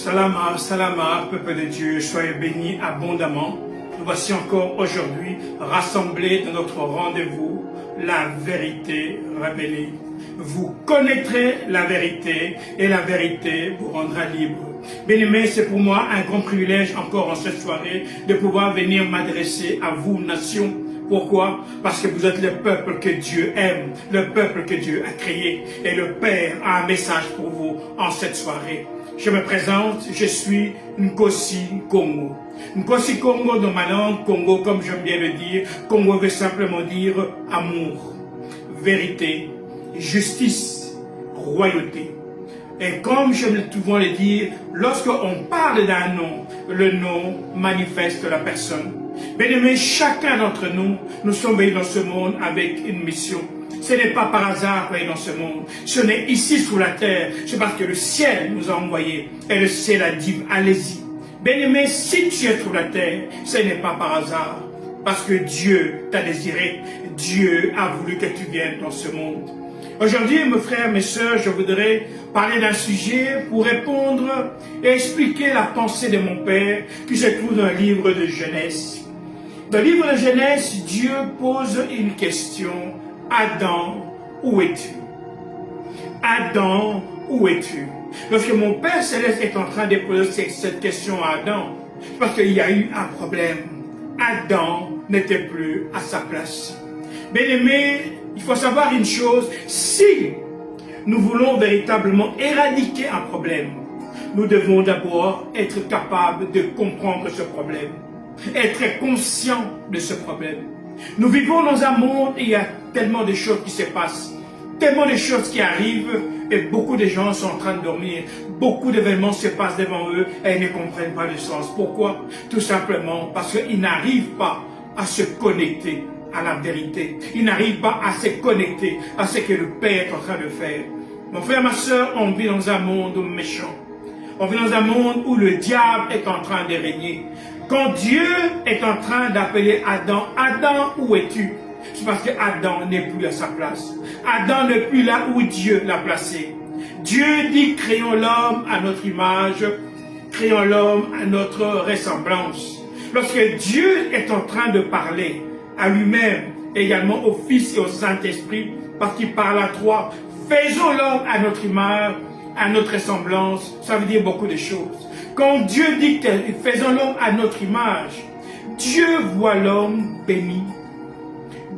Salama, salama, peuple de Dieu, soyez bénis abondamment. Nous voici encore aujourd'hui rassemblés dans notre rendez-vous, la vérité révélée. Vous connaîtrez la vérité et la vérité vous rendra libre. Bien-aimés, c'est pour moi un grand privilège encore en cette soirée de pouvoir venir m'adresser à vous, nation. Pourquoi? Parce que vous êtes le peuple que Dieu aime, le peuple que Dieu a créé. Et le Père a un message pour vous en cette soirée. Je me présente, je suis Nkosi Congo. Nkosi Congo dans ma langue, Congo comme j'aime bien le dire, Congo veut simplement dire amour, vérité, justice, royauté. Et comme je veux souvent le dire, lorsqu'on parle d'un nom, le nom manifeste la personne. Bien-aimés, chacun d'entre nous, nous sommes venus dans ce monde avec une mission. Ce n'est pas par hasard qu'on est dans ce monde. Ce n'est ici sur la terre. C'est parce que le ciel nous a envoyés. Et le ciel a dit, allez-y. Bien-aimé, si tu es sur la terre, ce n'est pas par hasard. Parce que Dieu t'a désiré. Dieu a voulu que tu viennes dans ce monde. Aujourd'hui, mes frères, mes sœurs, je voudrais parler d'un sujet pour répondre et expliquer la pensée de mon Père qui se trouve dans le livre de Genèse. Dans le livre de Genèse, Dieu pose une question. Adam, où es-tu? Adam, où es-tu? Lorsque mon Père Céleste est en train de poser cette question à Adam, c'est parce qu'il y a eu un problème. Adam n'était plus à sa place. Bien-aimé, il faut savoir une chose, si nous voulons véritablement éradiquer un problème, nous devons d'abord être capables de comprendre ce problème, être conscients de ce problème. Nous vivons dans un monde et il y a tellement de choses qui se passent, tellement de choses qui arrivent et beaucoup de gens sont en train de dormir. Beaucoup d'événements se passent devant eux et ils ne comprennent pas le sens. Pourquoi? Tout simplement parce qu'ils n'arrivent pas à se connecter à la vérité. Ils n'arrivent pas à se connecter à ce que le Père est en train de faire. Mon frère, ma soeur, on vit dans un monde méchant. On vit dans un monde où le diable est en train de régner. Quand Dieu est en train d'appeler Adam, Adam, où es-tu? C'est parce que Adam n'est plus à sa place. Adam n'est plus là où Dieu l'a placé. Dieu dit, créons l'homme à notre image, créons l'homme à notre ressemblance. Lorsque Dieu est en train de parler à lui-même, également au Fils et au Saint-Esprit, parce qu'il parle à trois, faisons l'homme à notre image, à notre ressemblance, ça veut dire beaucoup de choses. Quand Dieu dit que faisons l'homme à notre image, Dieu voit l'homme béni.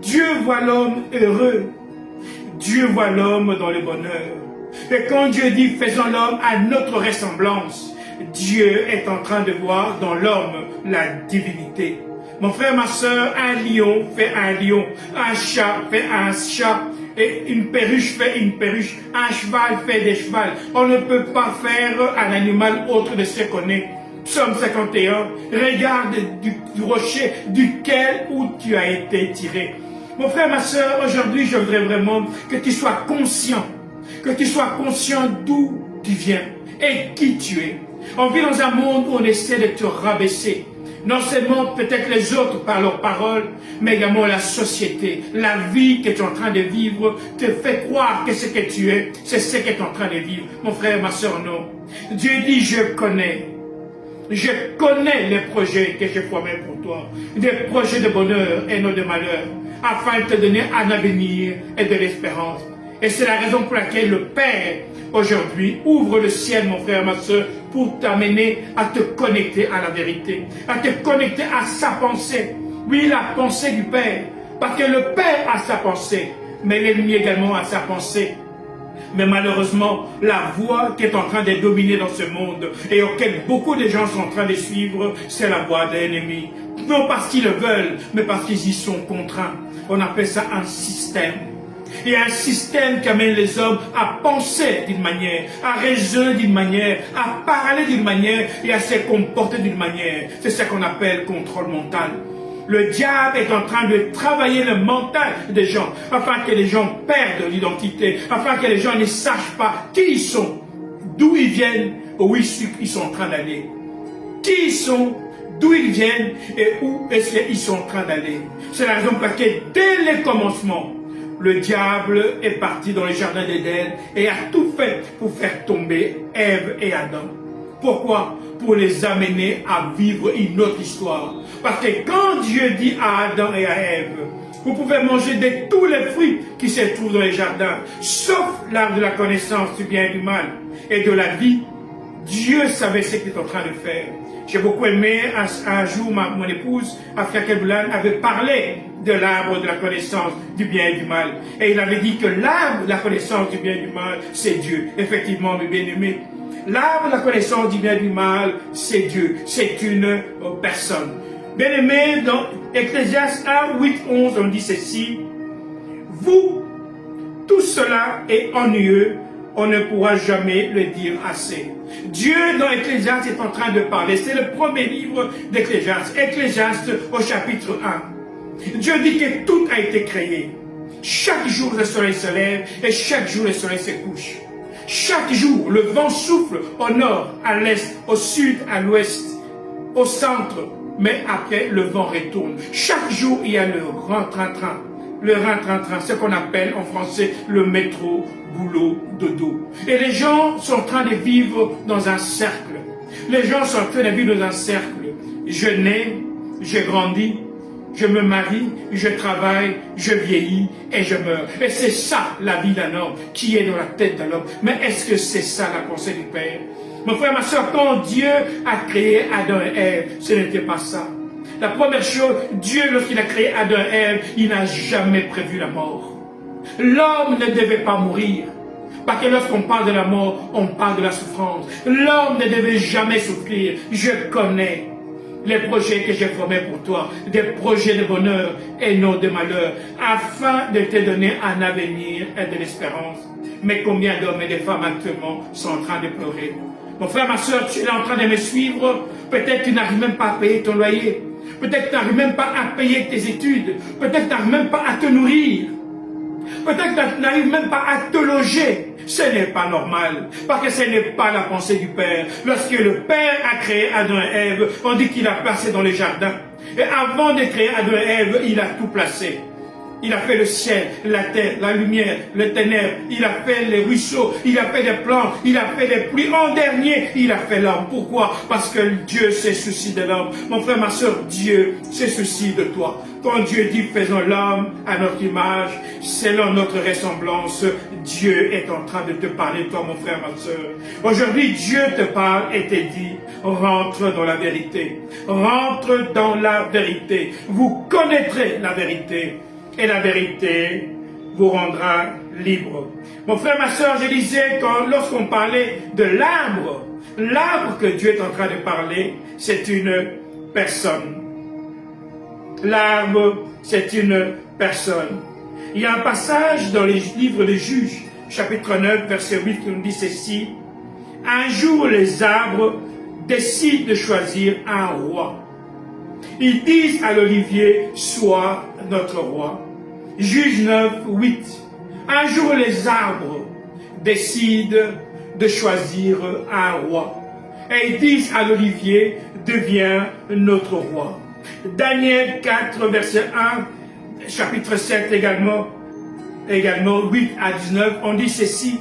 Dieu voit l'homme heureux. Dieu voit l'homme dans le bonheur. Et quand Dieu dit faisons l'homme à notre ressemblance, Dieu est en train de voir dans l'homme la divinité. Mon frère, ma soeur, un lion fait un lion, un chat fait un chat, et une perruche fait une perruche, un cheval fait des chevals. On ne peut pas faire un animal autre de ce qu'on est. Psaume 51, regarde du rocher duquel où tu as été tiré. Mon frère, ma soeur, aujourd'hui, je voudrais vraiment que tu sois conscient d'où tu viens et qui tu es. On vit dans un monde où on essaie de te rabaisser. Non seulement peut-être les autres par leurs paroles, mais également la société, la vie que tu es en train de vivre te fait croire que ce que tu es, c'est ce que tu es en train de vivre. Mon frère, ma soeur, non. Dieu dit, je connais les projets que j'ai formés pour toi, des projets de bonheur et non de malheur, afin de te donner un avenir et de l'espérance. Et c'est la raison pour laquelle le Père, aujourd'hui, ouvre le ciel, mon frère, ma soeur, pour t'amener à te connecter à la vérité, à te connecter à sa pensée. Oui, la pensée du Père, parce que le Père a sa pensée, mais l'ennemi également a sa pensée. Mais malheureusement, la voie qui est en train de dominer dans ce monde et auquel beaucoup de gens sont en train de suivre, c'est la voie de l'ennemi. Non parce qu'ils le veulent, mais parce qu'ils y sont contraints. On appelle ça un système. Il y a un système qui amène les hommes à penser d'une manière, à raisonner d'une manière, à parler d'une manière et à se comporter d'une manière. C'est ce qu'on appelle contrôle mental. Le diable est en train de travailler le mental des gens, afin que les gens perdent l'identité, afin que les gens ne sachent pas qui ils sont, d'où ils viennent, où ils sont en train d'aller. Qui ils sont, d'où ils viennent et où est-ce qu'ils sont en train d'aller. C'est la raison pour laquelle, dès le commencement, le diable est parti dans le jardin d'Éden et a tout fait pour faire tomber Ève et Adam. Pourquoi? Pour les amener à vivre une autre histoire. Parce que quand Dieu dit à Adam et à Ève, vous pouvez manger de tous les fruits qui se trouvent dans les jardins, sauf l'arbre de la connaissance du bien et du mal et de la vie, Dieu savait ce qu'il est en train de faire. J'ai beaucoup aimé, un jour, mon épouse, Afia Keboulan, avait parlé de l'arbre de la connaissance du bien et du mal. Et il avait dit que l'arbre de la connaissance du bien et du mal, c'est Dieu. Effectivement, mes bien-aimés, l'arbre de la connaissance du bien et du mal, c'est Dieu. C'est une personne. Bien-aimés, dans Ecclésiaste 1, 8, 11, on dit ceci. Vous, tout cela est ennuyeux, on ne pourra jamais le dire assez. Dieu, dans Ecclésiaste, est en train de parler. C'est le premier livre d'Ecclésiaste. Ecclésiaste au chapitre 1. Dieu dit que tout a été créé. Chaque jour, le soleil se lève et chaque jour, le soleil se couche. Chaque jour, le vent souffle au nord, à l'est, au sud, à l'ouest, au centre. Mais après, le vent retourne. Chaque jour, il y a le rentre-train. Le rentre-train, ce qu'on appelle en français le métro, boulot, dodo. Et les gens sont en train de vivre dans un cercle. Les gens sont en train de vivre dans un cercle. Je nais, je grandis, je me marie, je travaille, je vieillis et je meurs. Et c'est ça la vie d'un homme qui est dans la tête d'un homme. Mais est-ce que c'est ça la pensée du Père? Mon frère, ma soeur, quand Dieu a créé Adam et Ève, ce n'était pas ça. La première chose, Dieu, lorsqu'il a créé Adam et Ève, il n'a jamais prévu la mort. L'homme ne devait pas mourir. Parce que lorsqu'on parle de la mort, on parle de la souffrance. L'homme ne devait jamais souffrir. Je connais les projets que j'ai formés pour toi, des projets de bonheur et non de malheur, afin de te donner un avenir et de l'espérance. Mais combien d'hommes et de femmes actuellement sont en train de pleurer? Mon frère, ma soeur, tu es en train de me suivre. Peut-être que tu n'arrives même pas à payer ton loyer. Peut-être que tu n'arrives même pas à payer tes études. Peut-être que tu n'arrives même pas à te nourrir. Peut-être que tu n'arrives même pas à te loger. Ce n'est pas normal. Parce que ce n'est pas la pensée du Père. Lorsque le Père a créé Adam et Ève, on dit qu'il a placé dans les jardins. Et avant de créer Adam et Ève, il a tout placé. Il a fait le ciel, la terre, la lumière, les ténèbres. Il a fait les ruisseaux, il a fait des plantes, il a fait les pluies. En dernier, il a fait l'homme. Pourquoi? Parce que Dieu s'est souci de l'homme. Mon frère, ma soeur, Dieu s'est souci de toi. Quand Dieu dit faisons l'homme à notre image, selon notre ressemblance, Dieu est en train de te parler, toi, mon frère, ma soeur. Aujourd'hui, Dieu te parle et te dit, rentre dans la vérité. Rentre dans la vérité. Vous connaîtrez la vérité. Et la vérité vous rendra libre. Mon frère, ma soeur, je disais, lorsqu'on parlait de l'arbre que Dieu est en train de parler, c'est une personne. L'arbre, c'est une personne. Il y a un passage dans les livres des Juges, chapitre 9, verset 8, qui nous dit ceci. Un jour, les arbres décident de choisir un roi. Ils disent à l'olivier, sois notre roi. Juge 9, 8. Un jour, les arbres décident de choisir un roi. Et ils disent à l'olivier, deviens notre roi. Daniel 4, verset 1, chapitre 7 également 8 à 19, on dit ceci.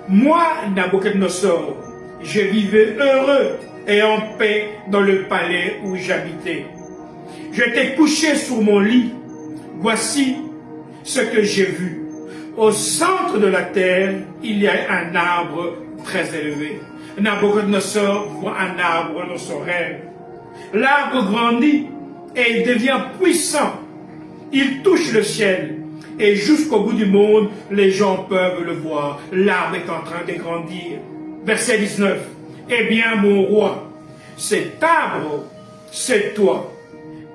Moi, Nabuchodonosor, je vivais heureux et en paix dans le palais où j'habitais. J'étais couché sur mon lit. Voici ce que j'ai vu. Au centre de la terre, il y a un arbre très élevé. Nabuchodonosor voit un arbre dans son rêve. L'arbre grandit et il devient puissant. Il touche le ciel. Et jusqu'au bout du monde, les gens peuvent le voir. L'arbre est en train de grandir. Verset 19. Eh bien, mon roi, cet arbre, c'est toi.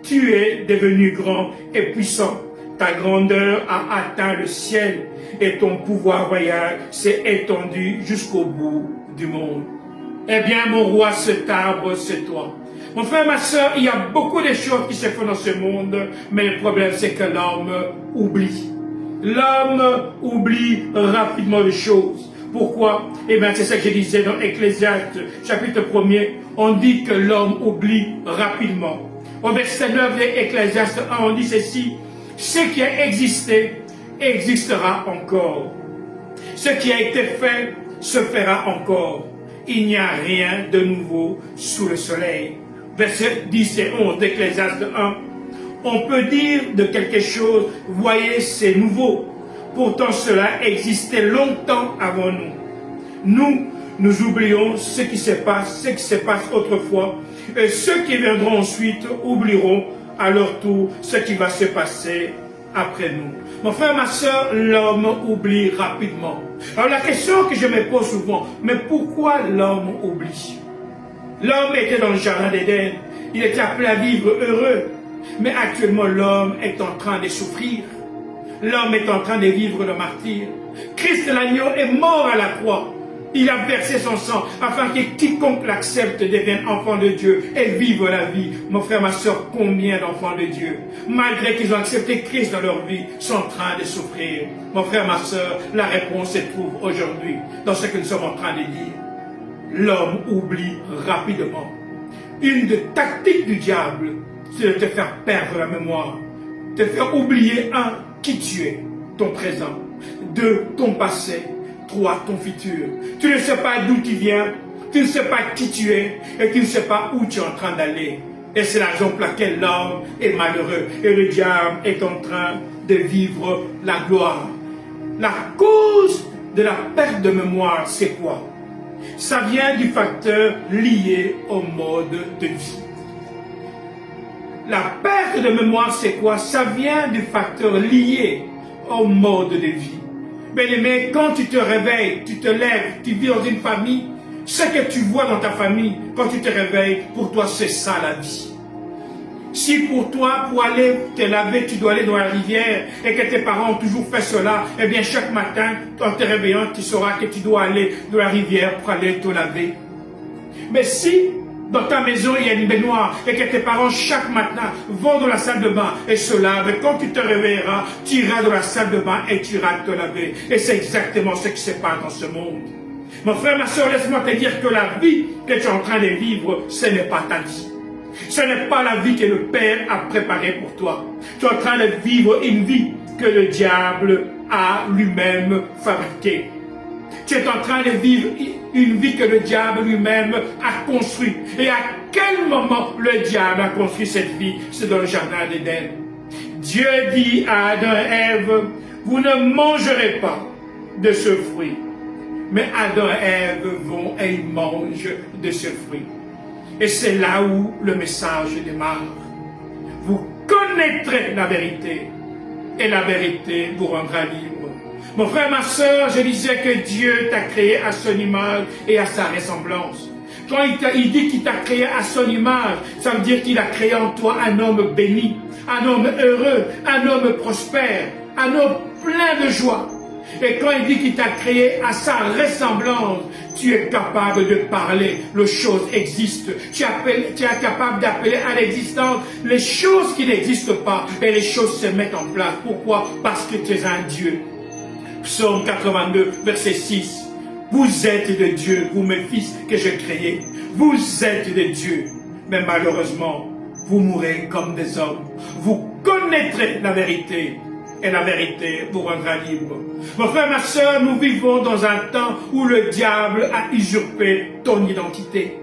Tu es devenu grand et puissant. Ta grandeur a atteint le ciel et ton pouvoir royal s'est étendu jusqu'au bout du monde. Eh bien, mon roi, cet arbre, c'est toi. Mon frère, ma soeur, il y a beaucoup de choses qui se font dans ce monde, mais le problème, c'est que l'homme oublie. L'homme oublie rapidement les choses. Pourquoi? Eh bien, c'est ça que je disais dans Ecclésiaste, chapitre 1er. On dit que l'homme oublie rapidement. Au verset 9 de Ecclésiaste 1, on dit ceci. Ce qui a existé existera encore. Ce qui a été fait se fera encore. il n'y a rien de nouveau sous le soleil. Versets 10 et 11 d'Ecclésiaste 1. On peut dire de quelque chose, voyez, c'est nouveau. Pourtant, cela existait longtemps avant nous. Nous oublions ce qui se passe autrefois. Et ceux qui viendront ensuite oublieront à leur tour ce qui va se passer après nous. Mon frère, ma soeur, l'homme oublie rapidement. Alors la question que je me pose souvent, mais pourquoi l'homme oublie? L'homme était dans le jardin d'Éden, il était appelé à vivre heureux. Mais actuellement, l'homme est en train de souffrir. L'homme est en train de vivre le martyre. Christ l'agneau est mort à la croix. Il a versé son sang afin que quiconque l'accepte devienne enfant de Dieu et vive la vie. Mon frère, ma soeur, combien d'enfants de Dieu, malgré qu'ils ont accepté Christ dans leur vie, sont en train de souffrir? Mon frère, ma soeur, la réponse se trouve aujourd'hui dans ce que nous sommes en train de dire. L'homme oublie rapidement. Une des tactiques du diable, c'est de te faire perdre la mémoire, te faire oublier, un, qui tu es, ton présent, deux, ton passé, trois, ton futur. Tu ne sais pas d'où tu viens, tu ne sais pas qui tu es, et tu ne sais pas où tu es en train d'aller. Et c'est la raison pour laquelle l'homme est malheureux, et le diable est en train de vivre la gloire. La cause de la perte de mémoire, c'est quoi? Ça vient du facteur lié au mode de vie. La perte de mémoire, c'est quoi? Ça vient du facteur lié au mode de vie. Bien-aimé, quand tu te réveilles, tu te lèves, tu vis dans une famille, ce que tu vois dans ta famille, quand tu te réveilles, pour toi, c'est ça la vie. Si pour toi, pour aller te laver, tu dois aller dans la rivière et que tes parents ont toujours fait cela, eh bien chaque matin, en te réveillant, tu sauras que tu dois aller dans la rivière pour aller te laver. Mais si dans ta maison il y a une baignoire et que tes parents chaque matin vont dans la salle de bain et se lavent, et quand tu te réveilleras, tu iras dans la salle de bain et tu iras te laver. Et c'est exactement ce qui se passe dans ce monde. Mon frère, ma soeur, laisse-moi te dire que la vie que tu es en train de vivre, ce n'est pas ta vie. Ce n'est pas la vie que le Père a préparée pour toi. Tu es en train de vivre une vie que le diable a lui-même fabriquée. Tu es en train de vivre une vie que le diable lui-même a construite. Et à quel moment le diable a construit cette vie? C'est dans le jardin d'Éden. Dieu dit à Adam et Ève, vous ne mangerez pas de ce fruit. Mais Adam et Ève vont et ils mangent de ce fruit. Et c'est là où le message démarre. Vous connaîtrez la vérité, et la vérité vous rendra libre. Mon frère, ma soeur, je disais que Dieu t'a créé à son image et à sa ressemblance. Quand il dit qu'il t'a créé à son image, ça veut dire qu'il a créé en toi un homme béni, un homme heureux, un homme prospère, un homme plein de joie. Et quand il dit qu'il t'a créé à sa ressemblance, tu es capable de parler, les choses existent. Tu es capable d'appeler à l'existence les choses qui n'existent pas et les choses se mettent en place. Pourquoi? Parce que tu es un Dieu. Psaume 82, verset 6. Vous êtes de Dieu, vous mes fils que j'ai créés. Vous êtes de Dieu. Mais malheureusement, vous mourrez comme des hommes. Vous connaîtrez la vérité. Et la vérité vous rendra libre. Mon frère, ma soeur, nous vivons dans un temps où le diable a usurpé ton identité.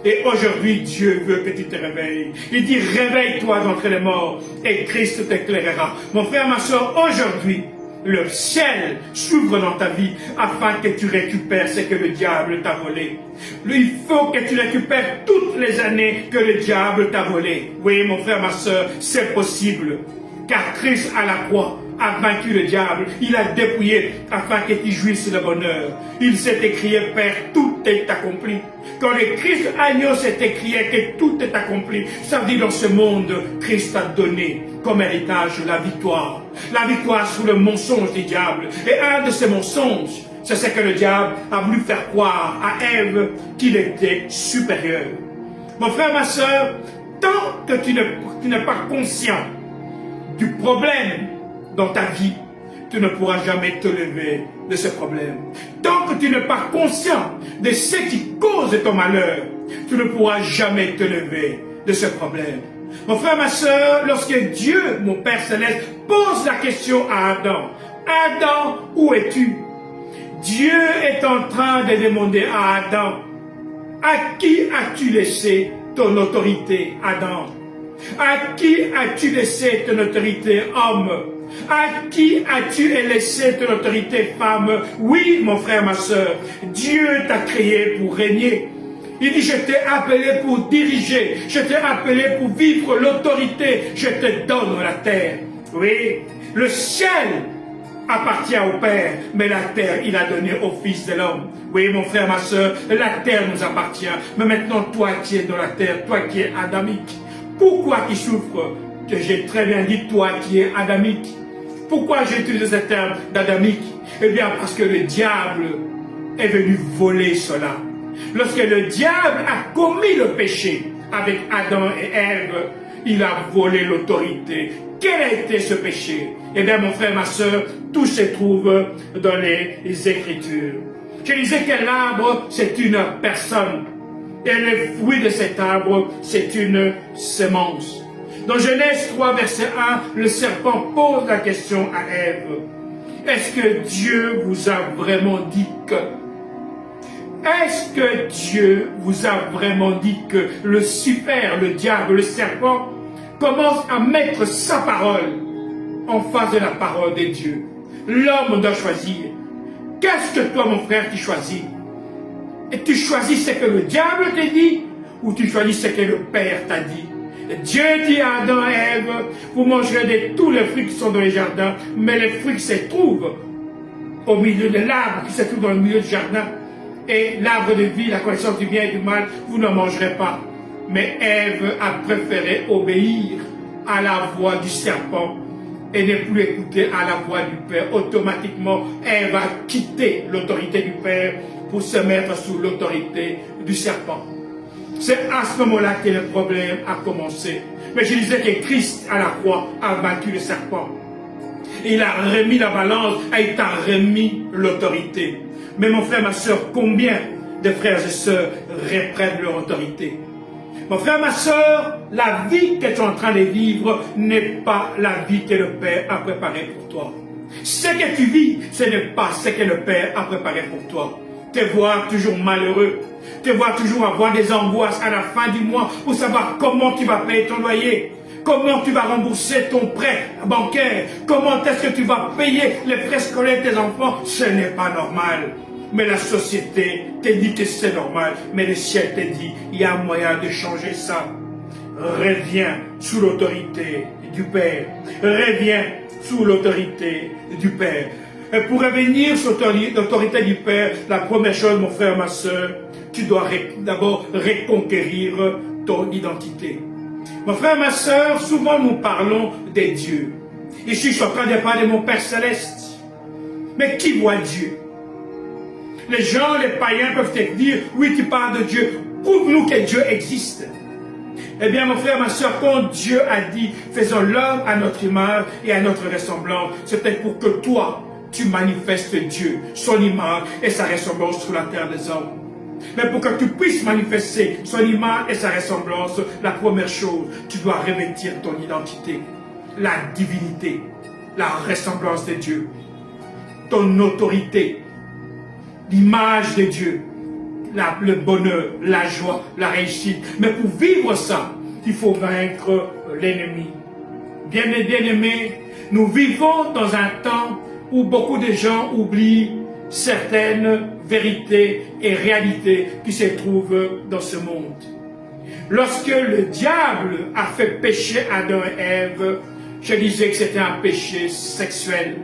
Et aujourd'hui, Dieu veut que tu te réveilles. Il dit, réveille-toi d'entre les morts et Christ t'éclairera. Mon frère, ma soeur, aujourd'hui, le ciel s'ouvre dans ta vie afin que tu récupères ce que le diable t'a volé. Il faut que tu récupères toutes les années que le diable t'a volé. Oui, mon frère, ma soeur, c'est possible. Car Christ à la croix a vaincu le diable, il a dépouillé afin que tu jouisses le bonheur. Il s'est écrié, Père, tout est accompli. Quand le Christ agneau s'est écrié que tout est accompli, ça veut dire dans ce monde, Christ a donné comme héritage la victoire. La victoire sur le mensonge du diable. Et un de ces mensonges, c'est ce que le diable a voulu faire croire à Ève qu'il était supérieur. Mon frère, ma soeur, tant que tu n'es pas conscient du problème dans ta vie, tu ne pourras jamais te lever de ce problème. Tant que tu n'es pas conscient de ce qui cause ton malheur, tu ne pourras jamais te lever de ce problème. Mon frère, ma soeur, lorsque Dieu, mon Père Céleste, pose la question à Adam, Adam, où es-tu? Dieu est en train de demander à Adam, À qui as-tu laissé ton autorité, Adam? À qui as-tu laissé ton autorité, homme? À qui as-tu laissé ton autorité, femme? Oui, mon frère, ma soeur, Dieu t'a créé pour régner. Il dit, je t'ai appelé pour diriger, je t'ai appelé pour vivre l'autorité, je te donne la terre. Oui, le ciel appartient au Père, mais la terre, il a donné au Fils de l'homme. Oui, mon frère, ma soeur, la terre nous appartient. Mais maintenant, toi qui es dans la terre, toi qui es adamique, pourquoi tu souffres? Que j'ai très bien dit, toi qui es adamique. Pourquoi j'ai utilisé ce terme d'adamique? Eh bien, parce que le diable est venu voler cela. Lorsque le diable a commis le péché avec Adam et Ève, il a volé l'autorité. Quel a été ce péché? Eh bien, mon frère, ma soeur, tout se trouve dans les Écritures. Je disais que l'arbre, c'est une personne. Et le fruit de cet arbre, c'est une semence. Dans Genèse 3, verset 1, le serpent pose la question à Ève. Est-ce que Dieu vous a vraiment dit que? Est-ce que Dieu vous a vraiment dit que Lucifer, le diable, le serpent, commence à mettre sa parole en face de la parole de Dieu? L'homme doit choisir. Qu'est-ce que toi, mon frère, tu choisis? Et tu choisis ce que le diable te dit ou tu choisis ce que le Père t'a dit? Dieu dit à Adam et Ève, vous mangerez de tous les fruits qui sont dans les jardins, mais les fruits qui se trouvent au milieu de l'arbre, qui se trouve dans le milieu du jardin, et l'arbre de vie, la connaissance du bien et du mal, vous ne mangerez pas. Mais Ève a préféré obéir à la voix du serpent et ne plus écouter à la voix du Père. Automatiquement, Ève a quitté l'autorité du Père pour se mettre sous l'autorité du serpent. C'est à ce moment-là que le problème a commencé. Mais je disais que Christ, à la croix, a vaincu le serpent. Il a remis la balance et il t'a remis l'autorité. Mais mon frère, ma soeur, combien de frères et sœurs reprennent leur autorité? Mon frère, ma soeur, la vie que tu es en train de vivre n'est pas la vie que le Père a préparée pour toi. Ce que tu vis, ce n'est pas ce que le Père a préparé pour toi. Te voir toujours malheureux, te voir toujours avoir des angoisses à la fin du mois pour savoir comment tu vas payer ton loyer, comment tu vas rembourser ton prêt bancaire, comment est-ce que tu vas payer les frais scolaires de tes enfants. Ce n'est pas normal. Mais la société te dit que c'est normal, mais le ciel te dit, il y a un moyen de changer ça. Reviens sous l'autorité du Père. Reviens sous l'autorité du Père. Et pour revenir sous l'autorité du Père, la première chose, mon frère, ma soeur, tu dois d'abord reconquérir ton identité. Mon frère, ma soeur, souvent nous parlons des dieux. Ici, je suis en train de parler de mon Père Céleste. Mais qui voit Dieu? Les gens, les païens peuvent te dire, oui, tu parles de Dieu. Prouve-nous que Dieu existe. Eh bien, mon frère, ma soeur, quand Dieu a dit, faisons l'homme à notre image et à notre ressemblance, c'était pour que toi, tu manifestes Dieu, son image et sa ressemblance sur la terre des hommes. Mais pour que tu puisses manifester son image et sa ressemblance, la première chose, tu dois revêtir ton identité, la divinité, la ressemblance de Dieu, ton autorité, l'image de Dieu, le bonheur, la joie, la réussite. Mais pour vivre ça, il faut vaincre l'ennemi. Bien-aimés, nous vivons dans un temps où beaucoup de gens oublient certaines vérités et réalités qui se trouvent dans ce monde. Lorsque le diable a fait pécher Adam et Ève, je disais que c'était un péché sexuel.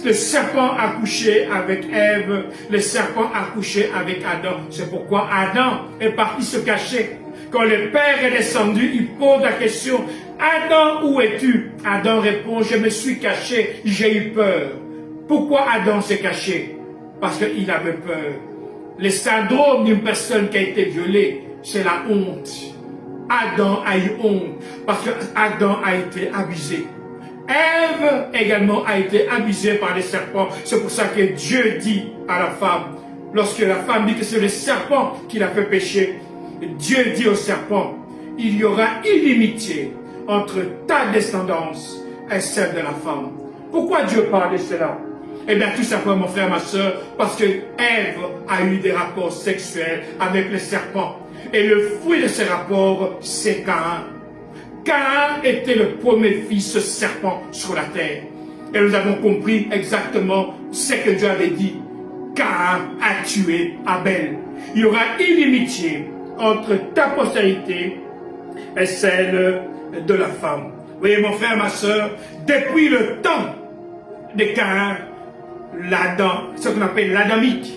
Le serpent a couché avec Ève, le serpent a couché avec Adam. C'est pourquoi Adam est parti se cacher. Quand le Père est descendu, il pose la question, Adam, où es-tu? Adam répond, je me suis caché, j'ai eu peur. Pourquoi Adam s'est caché? Parce qu'il avait peur. Le syndrome d'une personne qui a été violée, c'est la honte. Adam a eu honte parce que Adam a été abusé. Ève également a été abusée par les serpents. C'est pour ça que Dieu dit à la femme, lorsque la femme dit que c'est le serpent qui l'a fait pécher, Dieu dit au serpent, il y aura inimitié entre ta descendance et celle de la femme. Pourquoi Dieu parle de cela? Eh bien, tout simplement, mon frère, ma soeur, parce que Ève a eu des rapports sexuels avec le serpent. Et le fruit de ces rapports, c'est Caïn. Caïn était le premier fils serpent sur la terre. Et nous avons compris exactement ce que Dieu avait dit. Caïn a tué Abel. Il y aura inimitié entre ta postérité et celle de la femme. Vous voyez, mon frère, ma soeur, depuis le temps de Caïn, l'Adam, ce qu'on appelle l'adamique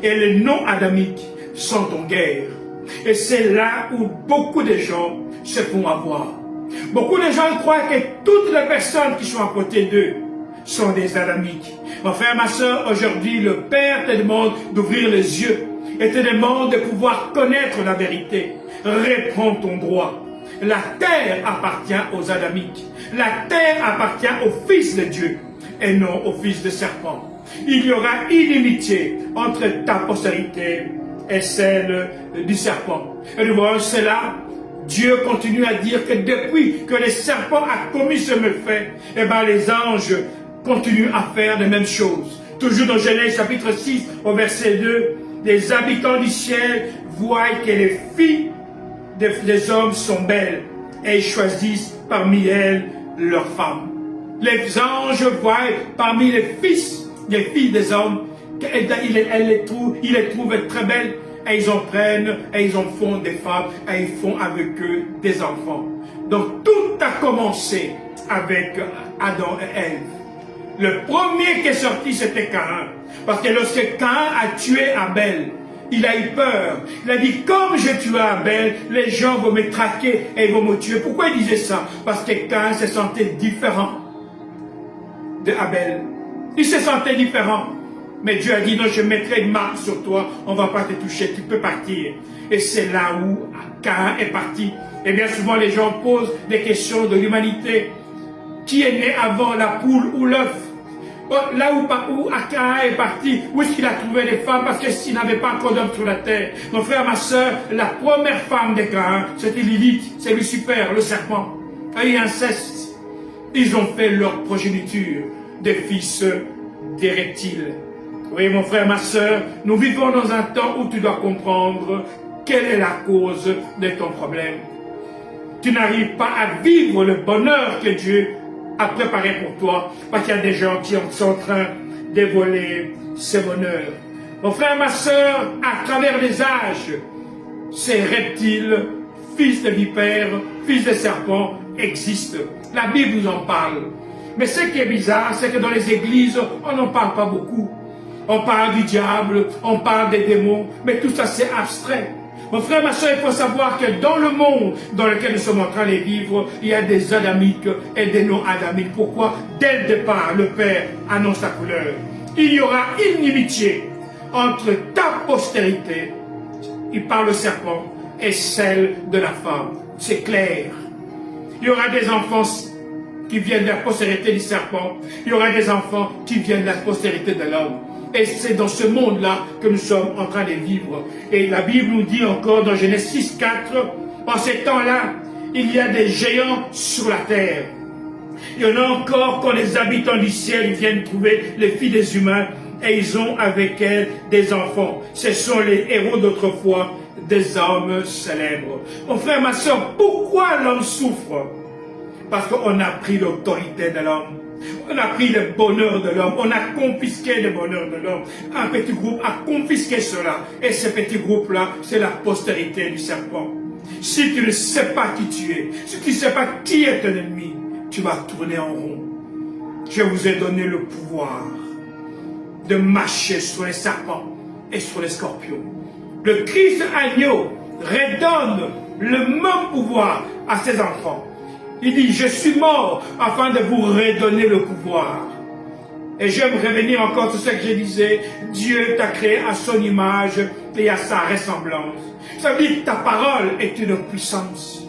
et le non-adamique sont en guerre. Et c'est là où beaucoup de gens se font avoir. Beaucoup de gens croient que toutes les personnes qui sont à côté d'eux sont des adamiques. Mon frère, ma soeur, aujourd'hui, le Père te demande d'ouvrir les yeux et te demande de pouvoir connaître la vérité. Réprends ton droit. La terre appartient aux adamiques. La terre appartient au Fils de Dieu et non au fils de serpent. Il y aura inimitié entre ta postérité et celle du serpent. Et nous voyons cela. Dieu continue à dire que depuis que le serpent a commis ce méfait, eh bien les anges continuent à faire les mêmes choses. Toujours dans Genèse chapitre 6 au verset 2, les habitants du ciel voient que les filles des hommes sont belles et ils choisissent parmi elles leurs femmes. Les anges voient parmi les filles des hommes, ils les trouvent très belles, et ils en prennent, et ils en font des femmes, et ils font avec eux des enfants. Donc tout a commencé avec Adam et Ève. Le premier qui est sorti, c'était Caïn. Parce que lorsque Caïn a tué Abel, il a eu peur. Il a dit, comme j'ai tué Abel, les gens vont me traquer et ils vont me tuer. Pourquoi il disait ça? Parce que Caïn se sentait différent de Abel. Il se sentait différent. Mais Dieu a dit, non, je mettrai une marque sur toi, on ne va pas te toucher, tu peux partir. Et c'est là où Caïn est parti. Et bien souvent, les gens posent des questions de l'humanité. Qui est né avant, la poule ou l'œuf? Là où Caïn est parti, où est-ce qu'il a trouvé les femmes? Parce que s'il n'avait pas encore d'hommes sur la terre. Mon frère, ma soeur, la première femme de Caïn, c'était Lilith, c'est Lucifer, le serpent. Et inceste. Ils ont fait leur progéniture des fils des reptiles. Oui, mon frère, ma soeur, nous vivons dans un temps où tu dois comprendre quelle est la cause de ton problème. Tu n'arrives pas à vivre le bonheur que Dieu a préparé pour toi, parce qu'il y a des gens qui sont en train de voler ce bonheur. Mon frère, ma soeur, à travers les âges, ces reptiles, fils de vipères, fils de serpents, existent. La Bible nous en parle. Mais ce qui est bizarre, c'est que dans les églises, on n'en parle pas beaucoup. On parle du diable, on parle des démons, mais tout ça c'est abstrait. Mon frère, ma soeur, il faut savoir que dans le monde dans lequel nous sommes en train de vivre, il y a des adamiques et des non-adamiques. Pourquoi? Dès le départ, le Père annonce la couleur. Il y aura inimitié entre ta postérité, il parle le serpent, et celle de la femme. C'est clair. Il y aura des enfants qui viennent de la postérité du serpent. Il y aura des enfants qui viennent de la postérité de l'homme. Et c'est dans ce monde-là que nous sommes en train de vivre. Et la Bible nous dit encore dans Genèse 6, 4, en ces temps-là, il y a des géants sur la terre. Il y en a encore quand les habitants du ciel viennent trouver les filles des humains et ils ont avec elles des enfants. Ce sont les héros d'autrefois, des hommes célèbres. Mon frère, ma soeur, pourquoi l'homme souffre? Parce qu'on a pris l'autorité de l'homme. On a pris le bonheur de l'homme, on a confisqué le bonheur de l'homme. Un petit groupe a confisqué cela. Et ce petit groupe-là, c'est la postérité du serpent. Si tu ne sais pas qui tu es, si tu ne sais pas qui est ton ennemi, tu vas tourner en rond. Je vous ai donné le pouvoir de marcher sur les serpents et sur les scorpions. Le Christ agneau redonne le même pouvoir à ses enfants. Il dit, je suis mort afin de vous redonner le pouvoir. Et j'aime revenir encore sur ce que je disais. Dieu t'a créé à son image et à sa ressemblance. Ça veut dire que ta parole est une puissance.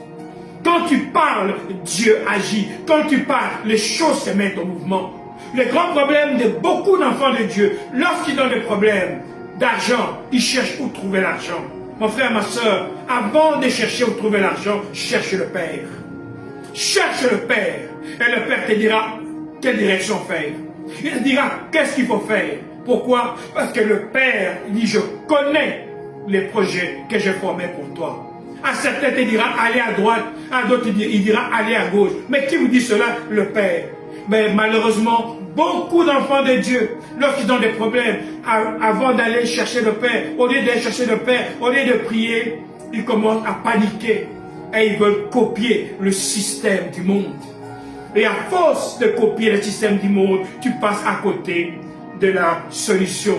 Quand tu parles, Dieu agit. Quand tu parles, les choses se mettent en mouvement. Le grand problème de beaucoup d'enfants de Dieu, lorsqu'ils ont des problèmes d'argent, ils cherchent où trouver l'argent. Mon frère, ma soeur, avant de chercher où trouver l'argent, cherche le Père. Cherche le Père, et le Père te dira quelle direction faire. Il dira qu'est-ce qu'il faut faire. Pourquoi? Parce que le Père dit, je connais les projets que j'ai formés pour toi. À certains, il dira, allez à droite. À d'autres, il dira, allez à gauche. Mais qui vous dit cela? Le Père. Mais malheureusement, beaucoup d'enfants de Dieu, lorsqu'ils ont des problèmes, avant d'aller chercher le Père, au lieu d'aller chercher le Père, au lieu de prier, ils commencent à paniquer. Et ils veulent copier le système du monde. Et à force de copier le système du monde, tu passes à côté de la solution.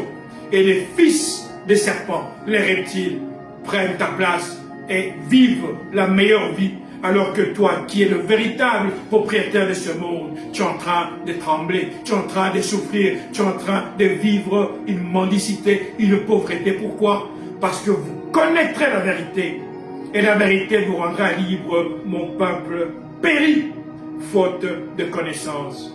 Et les fils des serpents, les reptiles, prennent ta place et vivent la meilleure vie. Alors que toi, qui es le véritable propriétaire de ce monde, tu es en train de trembler, tu es en train de souffrir, tu es en train de vivre une mendicité, une pauvreté. Pourquoi? Parce que vous connaîtrez la vérité. Et la vérité vous rendra libre, mon peuple périt, faute de connaissance.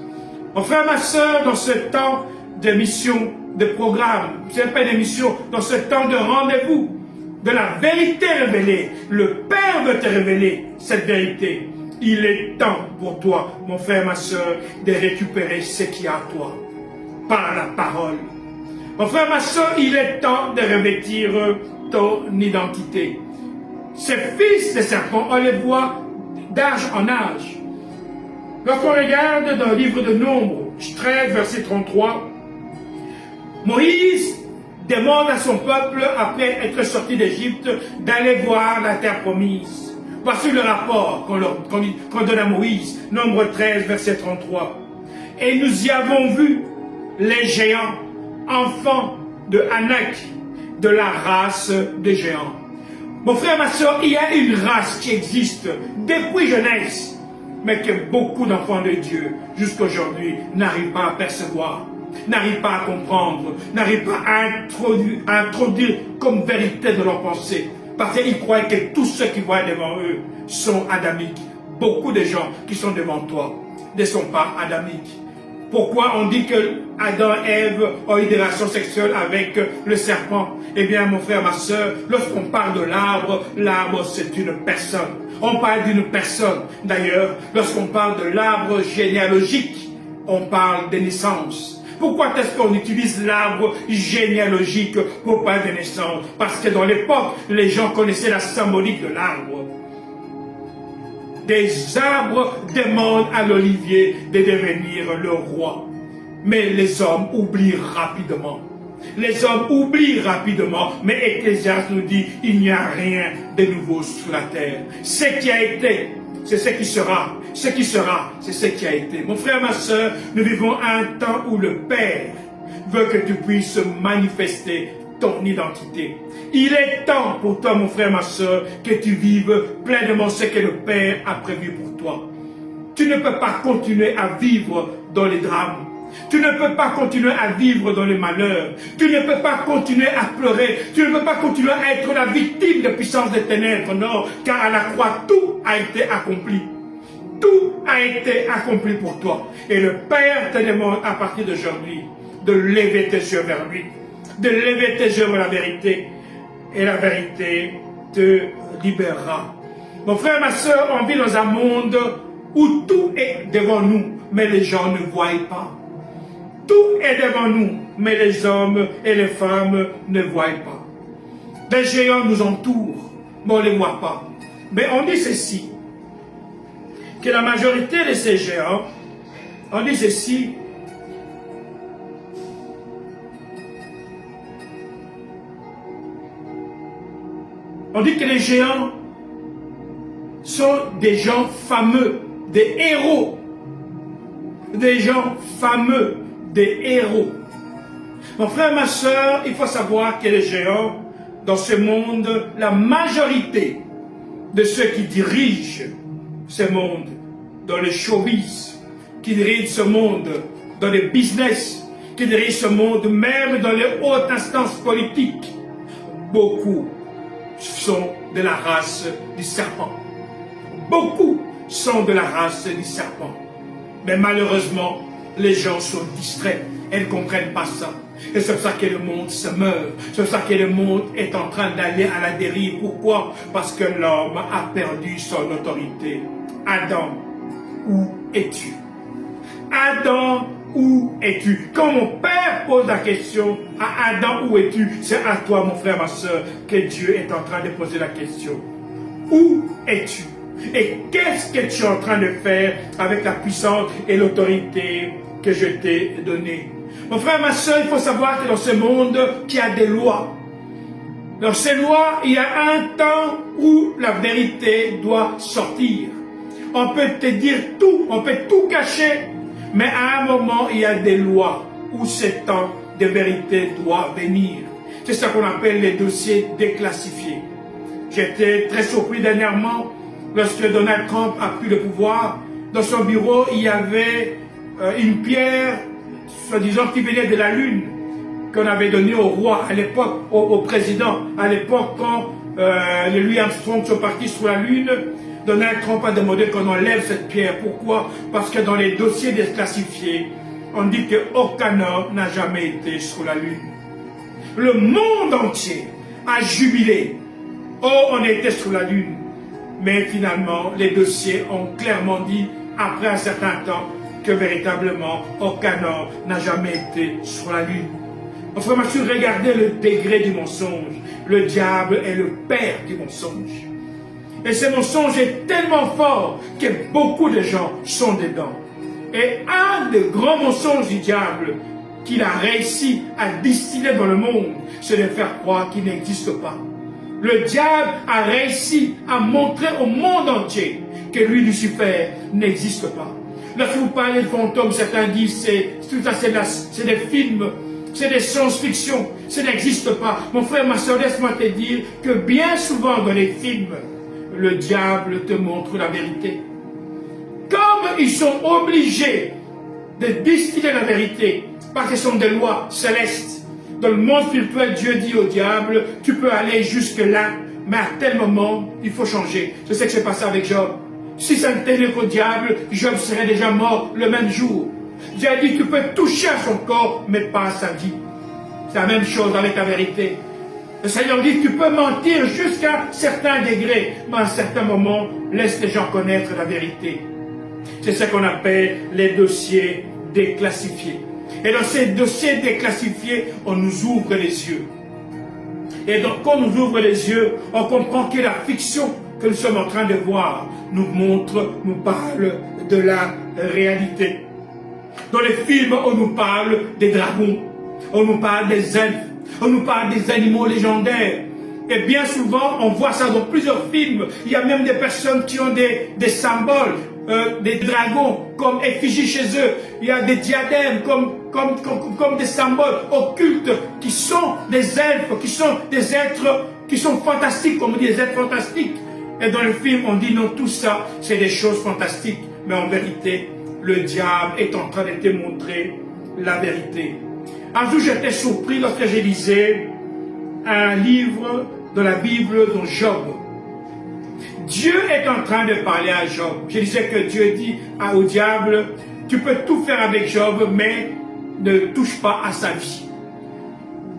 Mon frère, ma soeur, dans ce temps de mission, de programme, ce n'est pas une mission, dans ce temps de rendez-vous, de la vérité révélée, le Père veut te révéler cette vérité. Il est temps pour toi, mon frère, ma soeur, de récupérer ce qu'il y a à toi, par la parole. Mon frère, ma soeur, il est temps de revêtir ton identité. Ces fils de serpents, on les voit d'âge en âge. Lorsqu'on regarde dans le livre de Nombres, 13, verset 33, Moïse demande à son peuple, après être sorti d'Égypte, d'aller voir la terre promise. Voici le rapport qu'on donne à Moïse, Nombre 13, verset 33. Et nous y avons vu les géants, enfants de Anak, de la race des géants. Mon frère, ma soeur, il y a une race qui existe depuis jeunesse, mais que beaucoup d'enfants de Dieu, jusqu'aujourd'hui, n'arrivent pas à percevoir, n'arrivent pas à comprendre, n'arrivent pas à introduire comme vérité de leur pensée. Parce qu'ils croient que tous ceux qui voient devant eux sont adamiques. Beaucoup de gens qui sont devant toi ne sont pas adamiques. Pourquoi on dit que Adam et Ève ont eu des relations sexuelles avec le serpent? Eh bien, mon frère, ma soeur, lorsqu'on parle de l'arbre, l'arbre c'est une personne. On parle d'une personne. D'ailleurs, lorsqu'on parle de l'arbre généalogique, on parle de naissance. Pourquoi est-ce qu'on utilise l'arbre généalogique pour parler de naissance? Parce que dans l'époque, les gens connaissaient la symbolique de l'arbre. Des arbres demandent à l'olivier de devenir le roi. Mais les hommes oublient rapidement. Les hommes oublient rapidement. Mais Ecclésiaste nous dit, il n'y a rien de nouveau sur la terre. Ce qui a été, c'est ce qui sera. Ce qui sera, c'est ce qui a été. Mon frère, ma soeur, nous vivons un temps où le Père veut que tu puisses manifester ton identité. Il est temps pour toi, mon frère, ma soeur, que tu vives pleinement ce que le Père a prévu pour toi. Tu ne peux pas continuer à vivre dans les drames. Tu ne peux pas continuer à vivre dans les malheurs. Tu ne peux pas continuer à pleurer. Tu ne peux pas continuer à être la victime de puissance des ténèbres. Non, car à la croix, tout a été accompli. Tout a été accompli pour toi. Et le Père te demande à partir d'aujourd'hui de lever tes yeux vers lui. De lever tes yeux vers la vérité. Et la vérité te libérera. Mon frère, ma soeur, on vit dans un monde où tout est devant nous, mais les gens ne voient pas. Tout est devant nous, mais les hommes et les femmes ne voient pas. Des géants nous entourent, mais on ne les voit pas. Mais on dit ceci, que la majorité de ces géants, on dit ceci, on dit que les géants sont des gens fameux, des héros. Des gens fameux, des héros. Mon frère, ma soeur, il faut savoir que les géants, dans ce monde, la majorité de ceux qui dirigent ce monde, dans les showbiz, qui dirigent ce monde, dans les business, qui dirigent ce monde, même dans les hautes instances politiques, beaucoup sont de la race du serpent. Beaucoup sont de la race du serpent. Mais malheureusement, les gens sont distraits. Elles ne comprennent pas ça. Et c'est pour ça que le monde se meurt. C'est pour ça que le monde est en train d'aller à la dérive. Pourquoi? Parce que l'homme a perdu son autorité. Adam, où es-tu? Adam, où es-tu? Quand mon père pose la question à Adam, où es-tu? C'est à toi, mon frère, ma soeur, que Dieu est en train de poser la question. Où es-tu? Et qu'est-ce que tu es en train de faire avec la puissance et l'autorité que je t'ai donnée? Mon frère, ma soeur, il faut savoir que dans ce monde, il y a des lois. Dans ces lois, il y a un temps où la vérité doit sortir. On peut te dire tout, on peut tout cacher, mais à un moment, il y a des lois où ce temps de vérité doit venir. C'est ça qu'on appelle les dossiers déclassifiés. J'étais très surpris dernièrement lorsque Donald Trump a pris le pouvoir. Dans son bureau, il y avait une pierre, soi-disant, qui venait de la Lune, qu'on avait donnée au roi à l'époque, au président. À l'époque, quand les Louis Armstrong sont partis sur la Lune, Donald Trump a demandé qu'on enlève cette pierre. Pourquoi? Parce que dans les dossiers déclassifiés, on dit qu'aucun homme n'a jamais été sur la Lune. Le monde entier a jubilé. Oh, on était sur la Lune. Mais finalement, les dossiers ont clairement dit, après un certain temps, que véritablement, aucun homme n'a jamais été sur la Lune. Enfin, monsieur, regardez le degré du mensonge. Le diable est le père du mensonge. Et ce mensonge est tellement fort que beaucoup de gens sont dedans. Et un des grands mensonges du diable qu'il a réussi à distiller dans le monde, c'est de faire croire qu'il n'existe pas. Le diable a réussi à montrer au monde entier que lui, Lucifer, n'existe pas. Lorsque vous parlez de fantômes, certains disent c'est des films, c'est des science-fiction, ça n'existe pas. Mon frère, ma soeur, laisse-moi te dire que bien souvent dans les films, le diable te montre la vérité. Comme ils sont obligés de distiller la vérité, parce que ce sont des lois célestes. Dans le monde spirituel, Dieu dit au diable, tu peux aller jusque là, mais à tel moment, il faut changer. C'est ce qui s'est passé avec Job. Si ça ne tenait qu'au diable, Job serait déjà mort le même jour. Dieu a dit, tu peux toucher à son corps, mais pas à sa vie. C'est la même chose avec la vérité. Le Seigneur dit, tu peux mentir jusqu'à certains degrés, mais à un certain moment, laisse les gens connaître la vérité. C'est ce qu'on appelle les dossiers déclassifiés. Et dans ces dossiers déclassifiés, on nous ouvre les yeux. Et donc, quand on nous ouvre les yeux, on comprend que la fiction que nous sommes en train de voir nous montre, nous parle de la réalité. Dans les films, on nous parle des dragons, on nous parle des elfes, on nous parle des animaux légendaires. Et bien souvent, on voit ça dans plusieurs films. Il y a même des personnes qui ont des symboles, des dragons comme effigie chez eux. Il y a des diadèmes comme des symboles occultes qui sont des elfes, qui sont des êtres qui sont fantastiques, comme on dit, des êtres fantastiques. Et dans le film, on dit non, tout ça, c'est des choses fantastiques. Mais en vérité, le diable est en train de te montrer la vérité. Un jour, j'étais surpris lorsque je lisais un livre de la Bible dont Job. Dieu est en train de parler à Job. Je disais que Dieu dit au diable, tu peux tout faire avec Job, mais ne touche pas à sa vie.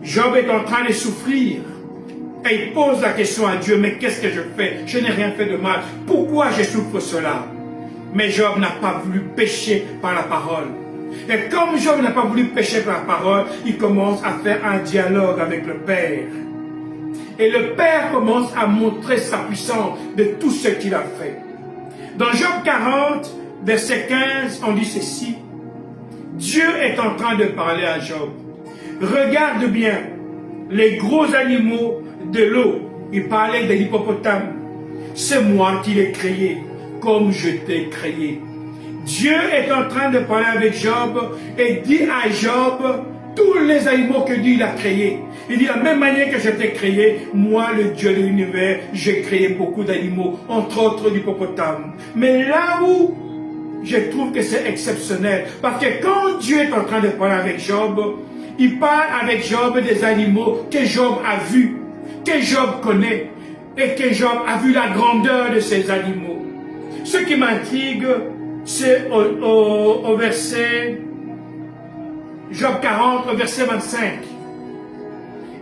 Job est en train de souffrir. Et il pose la question à Dieu, mais qu'est-ce que je fais? Je n'ai rien fait de mal. Pourquoi je souffre cela? Mais Job n'a pas voulu pécher par la parole. Et comme Job n'a pas voulu pécher par la parole, il commence à faire un dialogue avec le Père. Et le Père commence à montrer sa puissance de tout ce qu'il a fait. Dans Job 40, verset 15, on dit ceci. Dieu est en train de parler à Job. Regarde bien les gros animaux de l'eau. Il parlait de l'hippopotame. C'est moi qui l'ai créé, comme je t'ai créé. Dieu est en train de parler avec Job et dit à Job tous les animaux que Dieu a créés. Il dit, de la même manière que je t'ai créé, moi, le Dieu de l'univers, j'ai créé beaucoup d'animaux, entre autres l'hippopotame. Mais là où je trouve que c'est exceptionnel, parce que quand Dieu est en train de parler avec Job, il parle avec Job des animaux que Job a vus, que Job connaît, et que Job a vu la grandeur de ces animaux. Ce qui m'intrigue, c'est au verset Job 40, verset 25.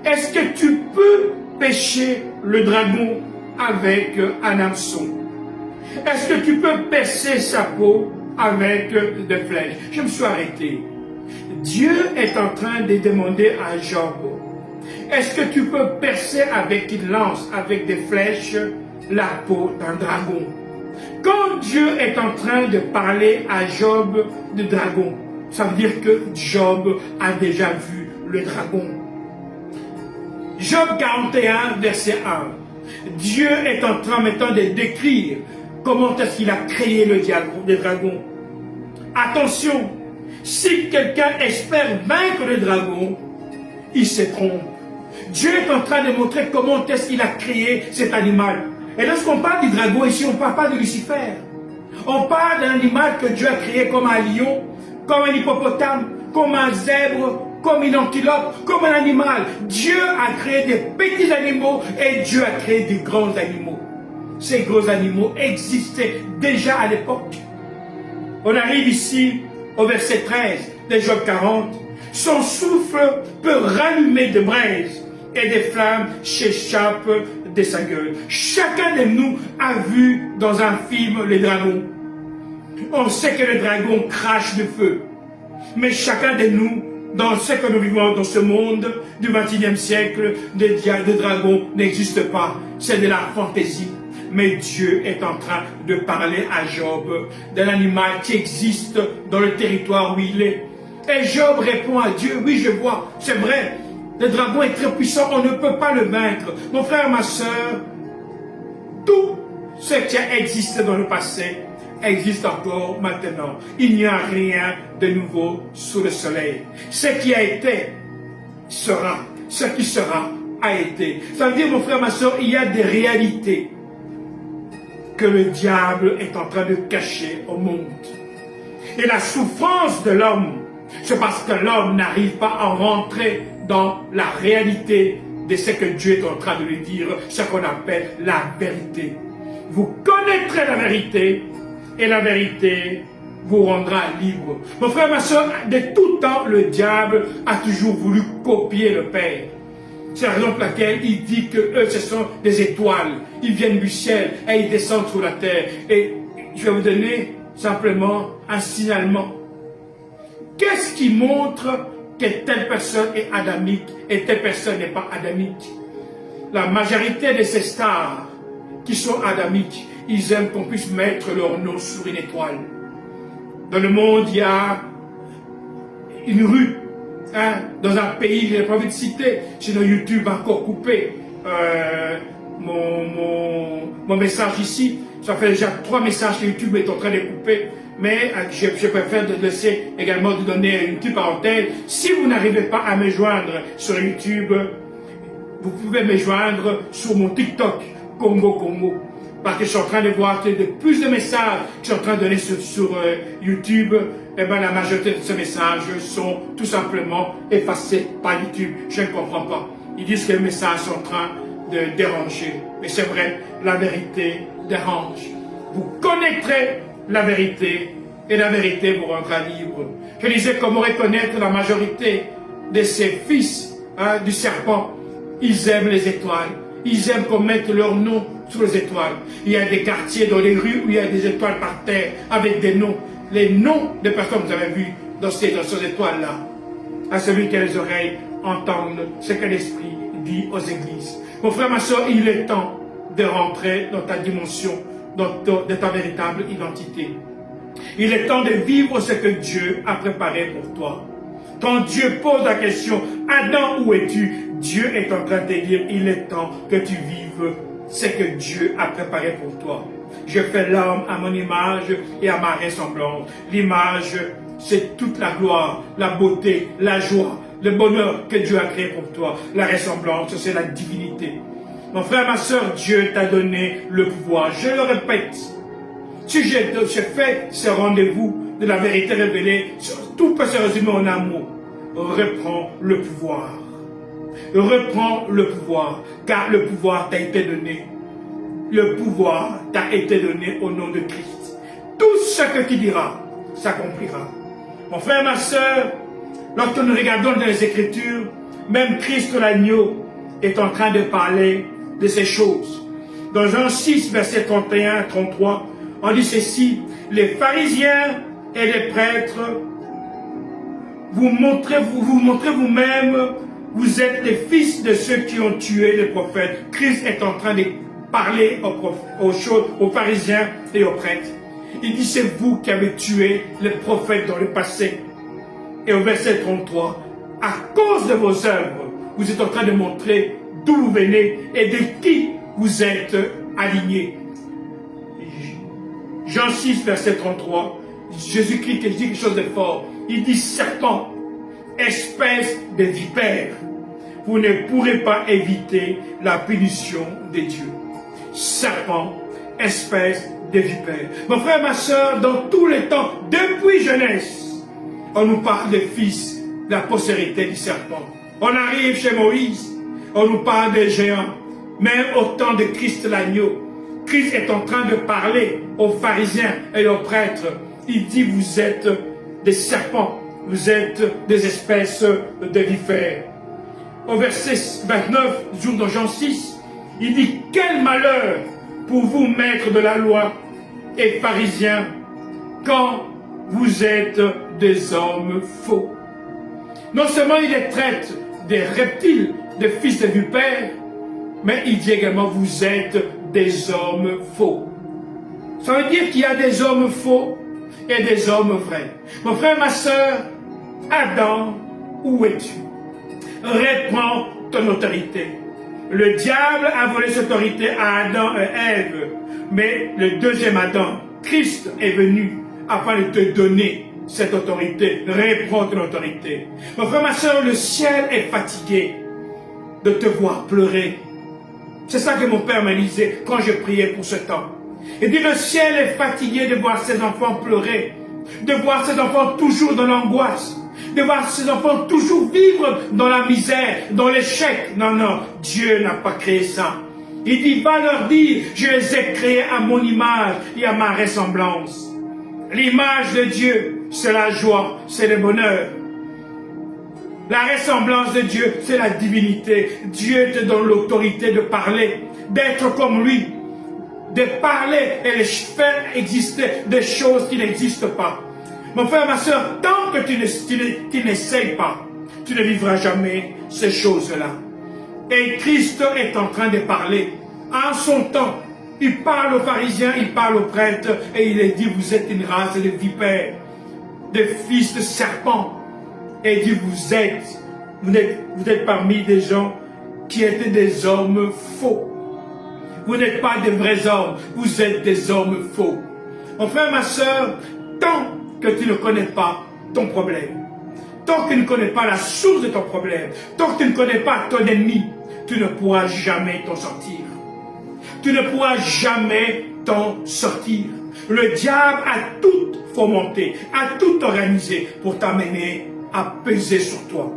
Est-ce que tu peux pêcher le dragon avec un hameçon? Est-ce que tu peux percer sa peau avec des flèches? Je me suis arrêté. Dieu est en train de demander à Job, est-ce que tu peux percer avec une lance, avec des flèches, la peau d'un dragon? Quand Dieu est en train de parler à Job de dragon, ça veut dire que Job a déjà vu le dragon. Job 41, verset 1. Dieu est en train maintenant de décrire comment est-ce qu'il a créé le dragon. Attention, si quelqu'un espère vaincre le dragon, il se trompe. Dieu est en train de montrer comment est-ce qu'il a créé cet animal. Et lorsqu'on parle du dragon ici, on ne parle pas de Lucifer. On parle d'un animal que Dieu a créé comme un lion, comme un hippopotame, comme un zèbre, comme une antilope, comme un animal. Dieu a créé des petits animaux et Dieu a créé des grands animaux. Ces gros animaux existaient déjà à l'époque. On arrive ici au verset 13 de Job 40. Son souffle peut rallumer de braises et des flammes s'échappent de sa gueule. Chacun de nous a vu dans un film les dragons. On sait que le dragon crache du feu. Mais chacun de nous, dans ce que nous vivons dans ce monde du XXIe siècle, de dragons n'existe pas. C'est de la fantaisie. Mais Dieu est en train de parler à Job d'un animal qui existe dans le territoire où il est. Et Job répond à Dieu, oui je vois, c'est vrai, le dragon est très puissant, on ne peut pas le vaincre. Mon frère, ma soeur, tout ce qui a existé dans le passé existe encore maintenant. Il n'y a rien de nouveau sous le soleil. Ce qui a été sera, ce qui sera a été. Ça veut dire, mon frère, ma soeur, il y a des réalités que le diable est en train de cacher au monde. Et la souffrance de l'homme, c'est parce que l'homme n'arrive pas à rentrer dans la réalité de ce que Dieu est en train de lui dire, ce qu'on appelle la vérité. Vous connaîtrez la vérité, et la vérité vous rendra libre. Mon frère, ma soeur, de tout temps, le diable a toujours voulu copier le Père. C'est la raison pour laquelle il dit que eux, ce sont des étoiles. Ils viennent du ciel et ils descendent sur la terre. Et je vais vous donner simplement un signalement. Qu'est-ce qui montre que telle personne est adamique et telle personne n'est pas adamique? La majorité de ces stars qui sont adamiques, ils aiment qu'on puisse mettre leur nom sur une étoile. Dans le monde, il y a une rue. Dans un pays, je n'ai pas envie de citer, sinon YouTube va encore couper mon message ici. Ça fait déjà 3 messages que YouTube est en train de couper. Mais je préfère de laisser également de donner une petite parenthèse. Si vous n'arrivez pas à me joindre sur YouTube, vous pouvez me joindre sur mon TikTok, Congo. Parce que je suis en train de voir de plus de messages que je suis en train de donner sur YouTube. Eh bien, la majorité de ces messages sont tout simplement effacés par YouTube. Je ne comprends pas. Ils disent que les messages sont en train de déranger. Mais c'est vrai, la vérité dérange. Vous connaîtrez la vérité et la vérité vous rendra libre. Je disais comment reconnaître la majorité de ces fils du serpent. Ils aiment les étoiles. Ils aiment qu'on mette leur nom sur les étoiles. Il y a des quartiers dans les rues où il y a des étoiles par terre avec des noms. Les noms des personnes que vous avez vues dans ces étoiles-là. À celui qui a les oreilles entendre ce que l'Esprit dit aux églises. Mon frère, ma soeur, il est temps de rentrer dans ta dimension, de ta véritable identité. Il est temps de vivre ce que Dieu a préparé pour toi. Quand Dieu pose la question, Adam, où es-tu? Dieu est en train de te dire, il est temps que tu vives ce que Dieu a préparé pour toi. Je fais l'homme à mon image et à ma ressemblance. L'image, c'est toute la gloire, la beauté, la joie, le bonheur que Dieu a créé pour toi. La ressemblance, c'est la divinité. Mon frère, ma soeur, Dieu t'a donné le pouvoir. Je le répète. Si j'ai fait ce rendez-vous de la vérité révélée, tout peut se résumer en un mot. Reprends le pouvoir. Reprends le pouvoir, car le pouvoir t'a été donné. Le pouvoir t'a été donné au nom de Christ. Tout ce que tu diras s'accomplira. Mon frère, ma soeur, lorsque nous regardons dans les Écritures, même Christ l'agneau est en train de parler de ces choses. Dans Jean 6, verset 31-33, on dit ceci: les pharisiens et les prêtres vous montrez vous-même, vous êtes les fils de ceux qui ont tué les prophètes. Christ est en train de parler aux pharisiens et aux prêtres. Il dit, c'est vous qui avez tué les prophètes dans le passé. Et au verset 33, à cause de vos œuvres, vous êtes en train de montrer d'où vous venez et de qui vous êtes alignés. Jean 6, verset 33, Jésus-Christ dit quelque chose de fort. Il dit, serpent, espèce de vipère, vous ne pourrez pas éviter la punition de Dieu. Serpent, espèce de vipère. Mon frère, ma soeur, dans tous les temps, depuis jeunesse, on nous parle des fils, de la postérité du serpent. On arrive chez Moïse, on nous parle des géants. Même au temps de Christ l'agneau, Christ est en train de parler aux pharisiens et aux prêtres. Il dit, vous êtes des serpents, vous êtes des espèces de vipères. Au verset 29, toujours dans Jean 6, il dit, quel malheur pour vous, maîtres de la loi et pharisiens, quand vous êtes des hommes faux. Non seulement il les traite des reptiles, des fils de vipères, mais il dit également, vous êtes des hommes faux. Ça veut dire qu'il y a des hommes faux et des hommes vrais. Mon frère, ma soeur, Adam, où es-tu? Réprends ton autorité. Le diable a volé cette autorité à Adam et Ève, mais le deuxième Adam, Christ, est venu afin de te donner cette autorité. Réprends ton autorité. Mon frère, ma soeur, le ciel est fatigué de te voir pleurer. C'est ça que mon père m'a dit quand je priais pour ce temps. Il dit, le ciel est fatigué de voir ses enfants pleurer, de voir ses enfants toujours dans l'angoisse, de voir ses enfants toujours vivre dans la misère, dans l'échec. Non, non, Dieu n'a pas créé ça. Il dit, va leur dire, je les ai créés à mon image et à ma ressemblance. L'image de Dieu, c'est la joie, c'est le bonheur. La ressemblance de Dieu, c'est la divinité. Dieu te donne l'autorité de parler, d'être comme lui, de parler et de faire exister des choses qui n'existent pas. Mon frère, ma soeur, tant que tu n'essayes pas, tu ne vivras jamais ces choses-là. Et Christ est en train de parler. En son temps, il parle aux pharisiens, il parle aux prêtres, et il est dit, vous êtes une race de vipères, de fils de serpents. Et il dit, vous êtes parmi des gens qui étaient des hommes faux. Vous n'êtes pas des vrais hommes, vous êtes des hommes faux. Mon frère, ma soeur, tant que tu ne connais pas ton problème, tant que tu ne connais pas la source de ton problème, tant que tu ne connais pas ton ennemi, tu ne pourras jamais t'en sortir. Tu ne pourras jamais t'en sortir. Le diable a tout fomenté, a tout organisé pour t'amener à peser sur toi,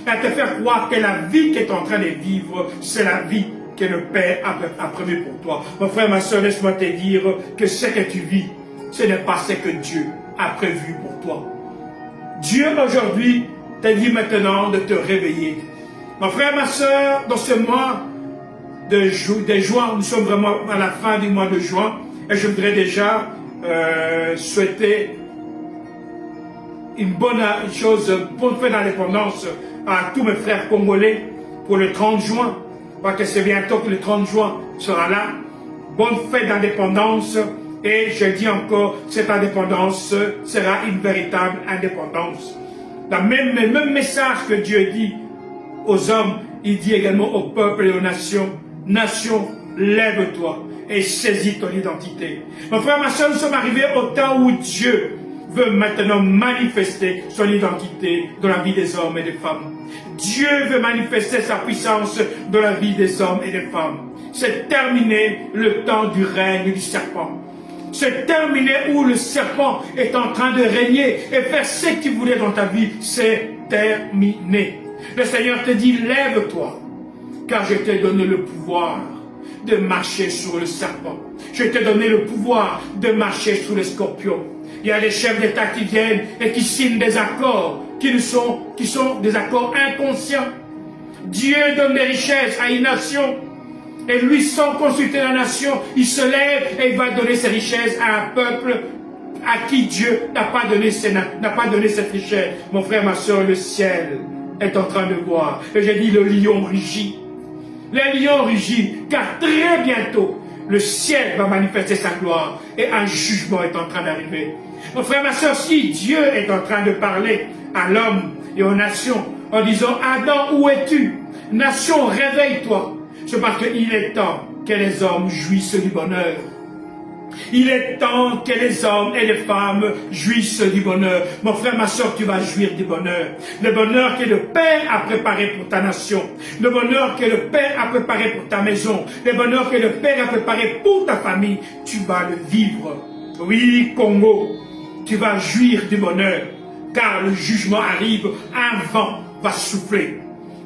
à te faire croire que la vie que tu es en train de vivre, c'est la vie que le Père a prévu pour toi. Mon frère, ma soeur, laisse-moi te dire que ce que tu vis, ce n'est pas ce que Dieu a prévu pour toi. Dieu aujourd'hui t'a dit maintenant de te réveiller. Mon frère, ma soeur, dans ce mois de juin, nous sommes vraiment à la fin du mois de juin, et je voudrais déjà souhaiter une bonne fête d'indépendance à tous mes frères congolais pour le 30 juin, parce que c'est bientôt que le 30 juin sera là. Bonne fête d'indépendance, et je dis encore, cette indépendance sera une véritable indépendance. Le même message que Dieu dit aux hommes, il dit également au peuple et aux nations, nation, lève-toi et saisis ton identité. Mon frère, ma soeur, nous sommes arrivés au temps où Dieu veut maintenant manifester son identité dans la vie des hommes et des femmes. Dieu veut manifester sa puissance dans la vie des hommes et des femmes. C'est terminé le temps du règne du serpent. C'est terminé où le serpent est en train de régner et faire ce qu'il voulait dans ta vie. C'est terminé. Le Seigneur te dit, lève-toi, car je t'ai donné le pouvoir de marcher sur le serpent. Je t'ai donné le pouvoir de marcher sur les scorpions. Il y a des chefs d'État qui viennent et qui signent des accords qui sont des accords inconscients. Dieu donne des richesses à une nation et lui, sans consulter la nation, il se lève et il va donner ses richesses à un peuple à qui Dieu n'a pas donné cette richesse. Mon frère, ma soeur, le ciel est en train de voir. Et j'ai dit, le lion rugit. Le lion rugit, car très bientôt, le ciel va manifester sa gloire et un jugement est en train d'arriver. Mon frère, ma soeur, si Dieu est en train de parler à l'homme et aux nations en disant, Adam, où es-tu? Nation, réveille-toi. C'est parce qu'il est temps que les hommes jouissent du bonheur. Il est temps que les hommes et les femmes jouissent du bonheur. Mon frère, ma soeur, tu vas jouir du bonheur. Le bonheur que le Père a préparé pour ta nation. Le bonheur que le Père a préparé pour ta maison. Le bonheur que le Père a préparé pour ta famille. Tu vas le vivre. Oui, Congo, tu vas jouir du bonheur. Car le jugement arrive, un vent va souffler.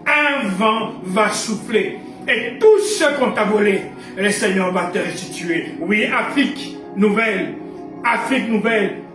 Un vent va souffler. Et tout ce qu'on t'a volé, le Seigneur va te restituer. Oui, Afrique nouvelle,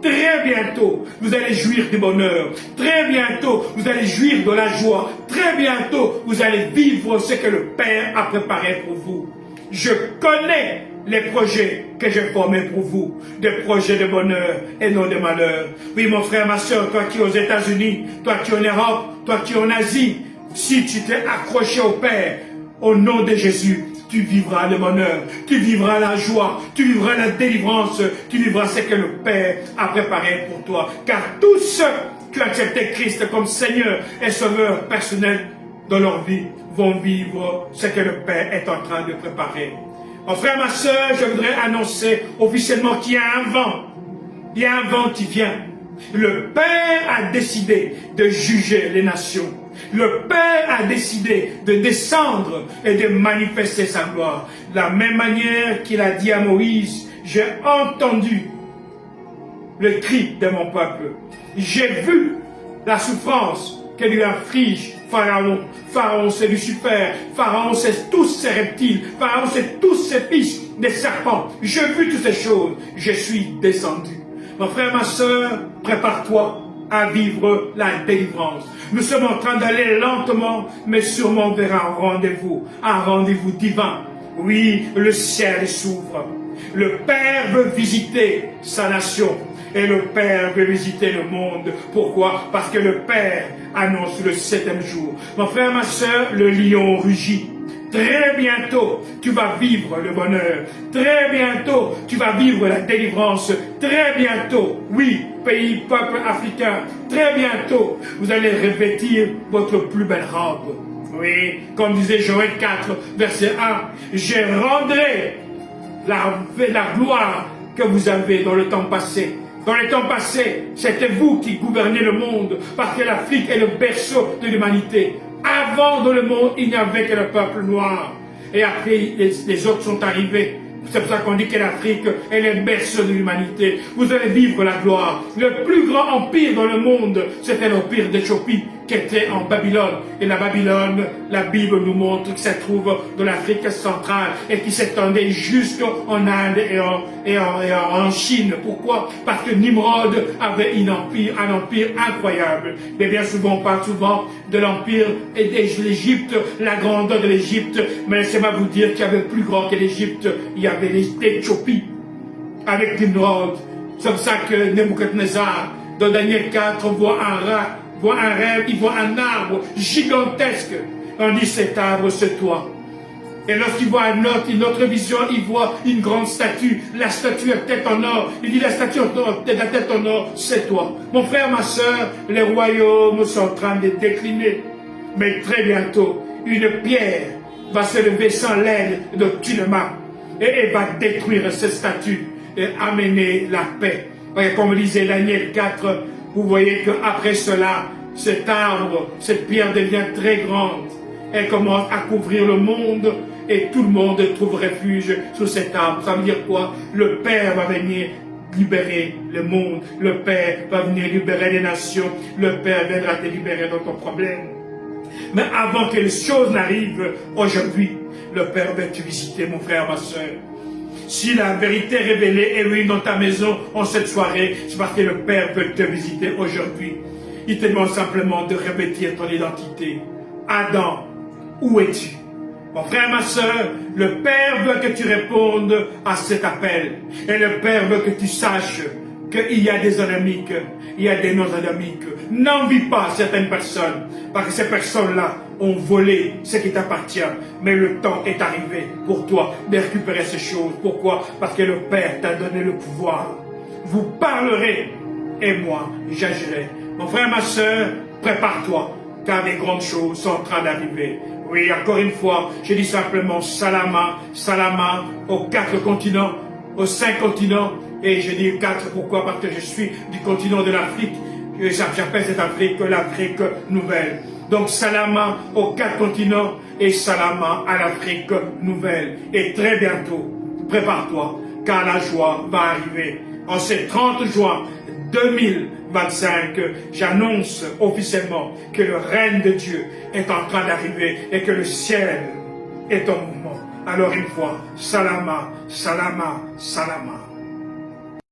très bientôt, vous allez jouir du bonheur. Très bientôt, vous allez jouir de la joie. Très bientôt, vous allez vivre ce que le Père a préparé pour vous. Je connais les projets que j'ai formés pour vous, des projets de bonheur et non de malheur. Oui, mon frère, ma soeur, toi qui es aux États-Unis, toi qui es en Europe, toi qui es en Asie, si tu t'es accroché au Père, au nom de Jésus, tu vivras le bonheur, tu vivras la joie, tu vivras la délivrance, tu vivras ce que le Père a préparé pour toi. Car tous ceux qui ont accepté Christ comme Seigneur et Sauveur personnel dans leur vie vont vivre ce que le Père est en train de préparer. Mon frère, ma soeur, je voudrais annoncer officiellement qu'il y a un vent. Il y a un vent qui vient. Le Père a décidé de juger les nations. Le Père a décidé de descendre et de manifester sa gloire. De la même manière qu'il a dit à Moïse, j'ai entendu le cri de mon peuple. J'ai vu la souffrance que lui inflige Pharaon. Pharaon, c'est Lucifer. Pharaon, c'est tous ces reptiles. Pharaon, c'est tous ces fils des serpents. J'ai vu toutes ces choses. Je suis descendu. Mon frère, ma soeur, prépare-toi à vivre la délivrance. Nous sommes en train d'aller lentement, mais sûrement vers un rendez-vous divin. Oui, le ciel s'ouvre. Le Père veut visiter sa nation. Et le Père veut visiter le monde. Pourquoi? Parce que le Père annonce le 7e jour. Mon frère, ma soeur, le lion rugit. Très bientôt, tu vas vivre le bonheur. Très bientôt, tu vas vivre la délivrance. Très bientôt, oui, pays, peuple africain, très bientôt, vous allez revêtir votre plus belle robe. Oui, comme disait Joël 4, verset 1, je rendrai la gloire que vous avez dans le temps passé. Dans les temps passés, c'était vous qui gouvernez le monde, parce que l'Afrique est le berceau de l'humanité. Avant dans le monde, il n'y avait que le peuple noir. Et après, les autres sont arrivés. C'est pour ça qu'on dit que l'Afrique est le berceau de l'humanité. Vous allez vivre la gloire. Le plus grand empire dans le monde, c'était l'empire d'Éthiopie, qui était en Babylone. Et la Babylone, la Bible nous montre que ça se trouve dans l'Afrique centrale et qui s'étendait jusqu'en Inde et en Chine. Pourquoi? Parce que Nimrod avait un empire incroyable. Mais bien souvent, on parle souvent de l'empire et de l'Égypte, la grandeur de l'Égypte. Mais laissez-moi vous dire qu'il y avait plus grand que l'Égypte. Il y avait l'Éthiopie avec Nimrod. C'est pour ça que Nebuchadnezzar, dans Daniel 4, on voit un rêve, il voit un arbre gigantesque. On dit cet arbre c'est toi. Et lorsqu'il voit une autre vision, il voit une grande statue. La statue à tête en or. Il dit la statue à tête en or, c'est toi. Mon frère, ma soeur, les royaumes sont en train de décliner. Mais très bientôt, une pierre va se lever sans l'aide de Tilema. Et elle va détruire cette statue et amener la paix. Et comme disait Daniel 4, vous voyez qu'après cela, cet arbre, cette pierre devient très grande. Elle commence à couvrir le monde et tout le monde trouve refuge sous cet arbre. Ça veut dire quoi? Le Père va venir libérer le monde. Le Père va venir libérer les nations. Le Père viendra te libérer dans ton problème. Mais avant que les choses n'arrivent aujourd'hui, le Père va te visiter, mon frère, ma soeur. Si la vérité révélée est venue dans ta maison en cette soirée, c'est parce que le Père veut te visiter aujourd'hui. Il te demande simplement de revêtir ton identité. Adam, où es-tu? Mon frère, ma soeur, le Père veut que tu répondes à cet appel. Et le Père veut que tu saches qu'il y a des ennemis, qu'il y a des non-ennemis. N'envie pas certaines personnes, parce que ces personnes-là ont volé ce qui t'appartient. Mais le temps est arrivé pour toi de récupérer ces choses. Pourquoi? Parce que le Père t'a donné le pouvoir. Vous parlerez et moi, j'agirai. Mon frère, ma soeur, prépare-toi, car des grandes choses sont en train d'arriver. Oui, encore une fois, je dis simplement salama, salama aux 4 continents, aux 5 continents. Et je dis 4, pourquoi? Parce que je suis du continent de l'Afrique. J'appelle cette Afrique l'Afrique nouvelle. Donc salama aux 4 continents et salama à l'Afrique nouvelle. Et très bientôt, prépare-toi, car la joie va arriver. En ce 30 juin 2025, j'annonce officiellement que le règne de Dieu est en train d'arriver et que le ciel est en mouvement. Alors une fois, salama, salama, salama.